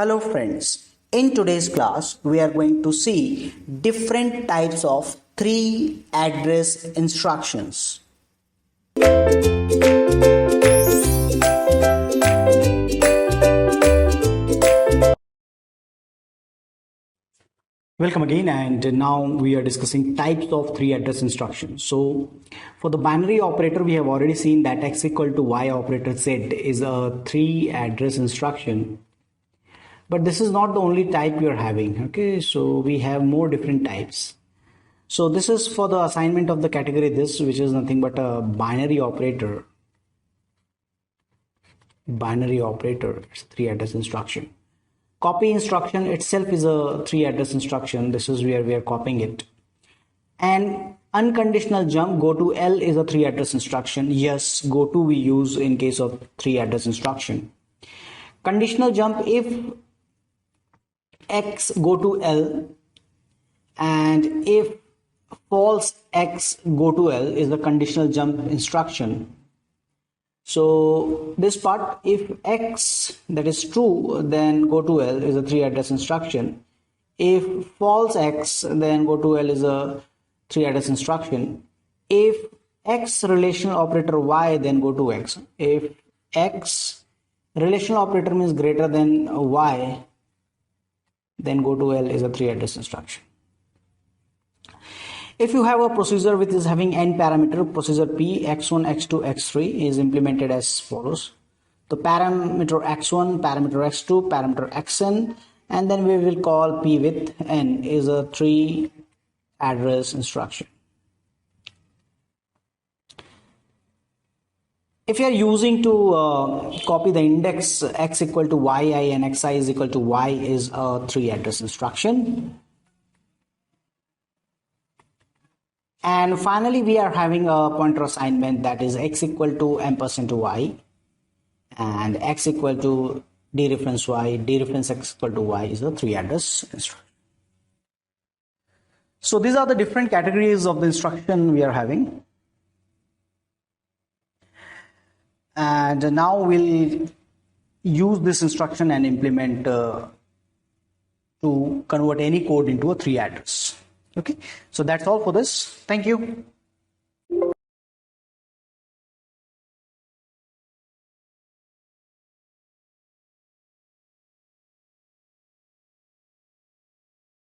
Hello friends, in today's class we are going to see different types of 3 address instructions. Welcome again, and now we are discussing types of 3 address instructions. So for the binary operator, we have already seen that x equal to y operator z is a 3 address instruction. But this is not the only type we are having. Okay, so we have more different types. So this is for the assignment of the category this, which is nothing but a binary operator. Binary operator, it's 3 address instruction. Copy instruction itself is a 3 address instruction. This is where we are copying it. And unconditional jump go to L is a 3 address instruction. Yes, go to we use in case of 3 address instruction. Conditional jump, if X go to L and if false X go to L is the conditional jump instruction. So this part, if X that is true, then go to L is a 3 address instruction. If false X, then go to L is a 3 address instruction. If X relational operator Y, then go to X. If X relational operator means greater than Y, then go to L is a 3 address instruction. If you have a procedure which is having n parameter, procedure P, x1, x2, x3 is implemented as follows. The parameter x1, parameter x2, parameter xn, and then we will call P with n is a 3 address instruction. If you are using to copy the index x equal to yi and xi is equal to y is a 3 address instruction. And finally, we are having a pointer assignment that is x equal to %y and x equal to dereference y, dereference x equal to y is a 3 address instruction. So these are the different categories of the instruction we are having. And now we'll use this instruction and implement to convert any code into a 3 address. Okay, so that's all for this. Thank you.